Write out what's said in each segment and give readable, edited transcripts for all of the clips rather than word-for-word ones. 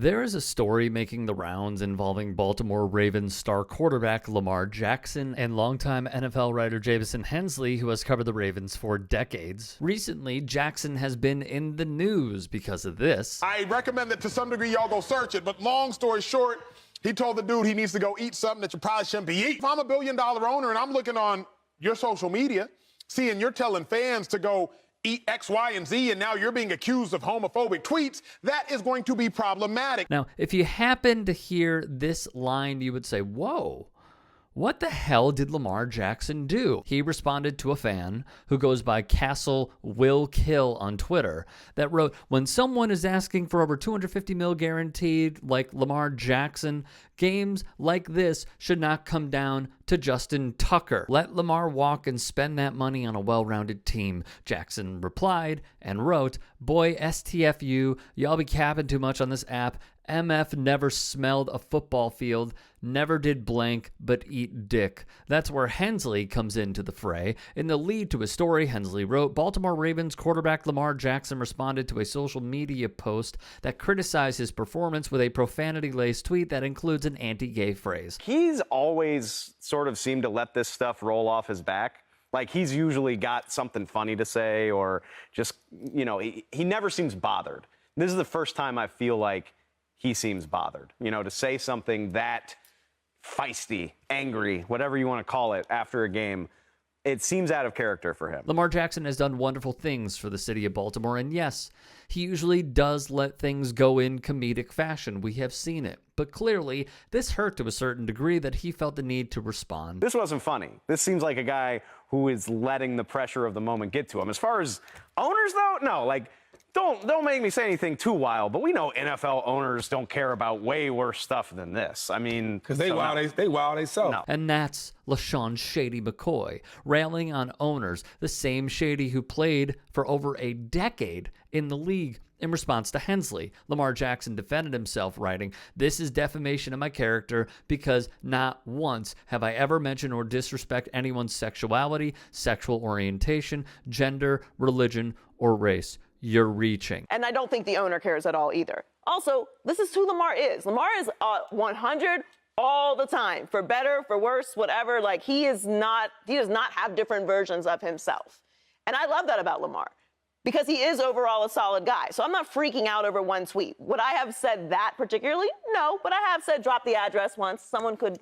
There is a story making the rounds involving Baltimore Ravens star quarterback Lamar Jackson and longtime NFL writer Jamison Hensley, who has covered the Ravens for decades. Recently, Jackson has been in the news because of this. I recommend that to some degree y'all go search it, but long story short, he told the dude he needs to go eat something that you probably shouldn't be eating. If I'm a $1 billion owner and I'm looking on your social media, seeing you're telling fans to go eat X, Y, and Z, and now you're being accused of homophobic tweets, that is going to be problematic. Now, if you happen to hear this line, you would say, whoa, what the hell did Lamar Jackson do? He responded to a fan who goes by Castle Will Kill on Twitter that wrote, when someone is asking for over $250 million guaranteed like Lamar Jackson, games like this should not come down to Justin Tucker. Let Lamar walk and spend that money on a well-rounded team. Jackson replied and wrote, boy, STFU, y'all be capping too much on this app. MF never smelled a football field, never did blank but eat dick. That's where Hensley comes into the fray. In the lead to his story, Hensley wrote, Baltimore Ravens quarterback Lamar Jackson responded to a social media post that criticized his performance with a profanity-laced tweet that includes an anti-gay phrase. He's always sort of seemed to let this stuff roll off his back. Like, he's usually got something funny to say or just, you know, he never seems bothered. This is the first time I feel like he seems bothered, you know, to say something that feisty, angry, whatever you want to call it after a game. It seems out of character for him. Lamar Jackson has done wonderful things for the city of Baltimore, and yes, he usually does let things go in comedic fashion. We have seen it. But clearly, this hurt to a certain degree that he felt the need to respond. This wasn't funny. This seems like a guy who is letting the pressure of the moment get to him. As far as owners, though, no, like, Don't make me say anything too wild, but we know NFL owners don't care about way worse stuff than this. I mean, Because they wild they sell. No. And that's LaShawn Shady McCoy, railing on owners, the same Shady who played for over a decade in the league. In response to Hensley, Lamar Jackson defended himself, writing, this is defamation of my character because not once have I ever mentioned or disrespect anyone's sexuality, sexual orientation, gender, religion, or race. You're reaching. And I don't think the owner cares at all either. Also, this is who Lamar is. Lamar is 100 all the time, for better, for worse, whatever. Like, he does not have different versions of himself. And I love that about Lamar because he is overall a solid guy. So I'm not freaking out over one tweet. Would I have said that particularly? No, but I have said drop the address once. Someone could,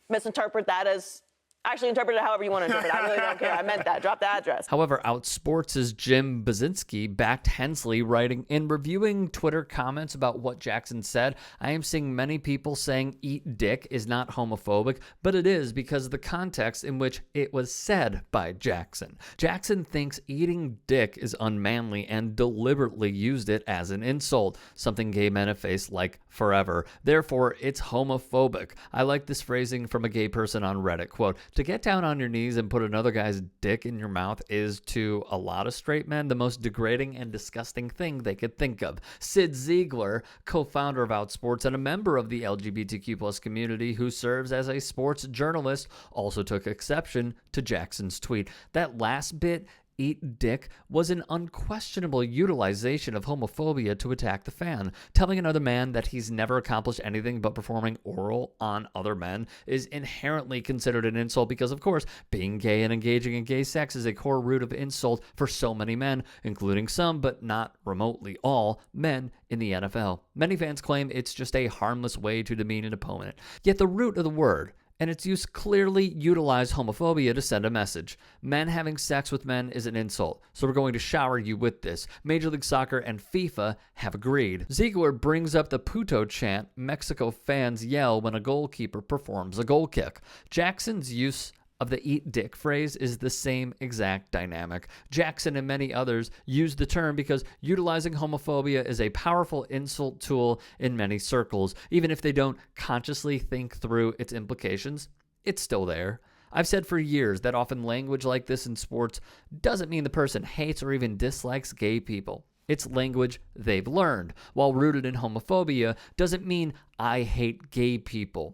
misinterpret that as... Actually, interpret it however you want to interpret it. I really don't care. I meant that. Drop the address. However, Outsports' Jim Basinski backed Hensley, writing, in reviewing Twitter comments about what Jackson said, I am seeing many people saying eat dick is not homophobic, but it is because of the context in which it was said by Jackson. Jackson thinks eating dick is unmanly and deliberately used it as an insult, something gay men have faced like forever. Therefore, it's homophobic. I like this phrasing from a gay person on Reddit, quote, to get down on your knees and put another guy's dick in your mouth is, to a lot of straight men, the most degrading and disgusting thing they could think of. Sid Ziegler, co-founder of Outsports and a member of the LGBTQ+ community who serves as a sports journalist, also took exception to Jackson's tweet. That last bit, eat dick, was an unquestionable utilization of homophobia to attack the fan. Telling another man that he's never accomplished anything but performing oral on other men is inherently considered an insult because, of course, being gay and engaging in gay sex is a core root of insult for so many men, including some, but not remotely all, men in the NFL. Many fans claim it's just a harmless way to demean an opponent. Yet the root of the word and its use clearly utilize homophobia to send a message. Men having sex with men is an insult, so we're going to shower you with this. Major League Soccer and FIFA have agreed. Ziegler brings up the puto chant Mexico fans yell when a goalkeeper performs a goal kick. Jackson's use of the eat dick phrase is the same exact dynamic. Jackson and many others use the term because utilizing homophobia is a powerful insult tool in many circles. Even if they don't consciously think through its implications, it's still there. I've said for years that often language like this in sports doesn't mean the person hates or even dislikes gay people. It's language they've learned. While rooted in homophobia, doesn't mean I hate gay people.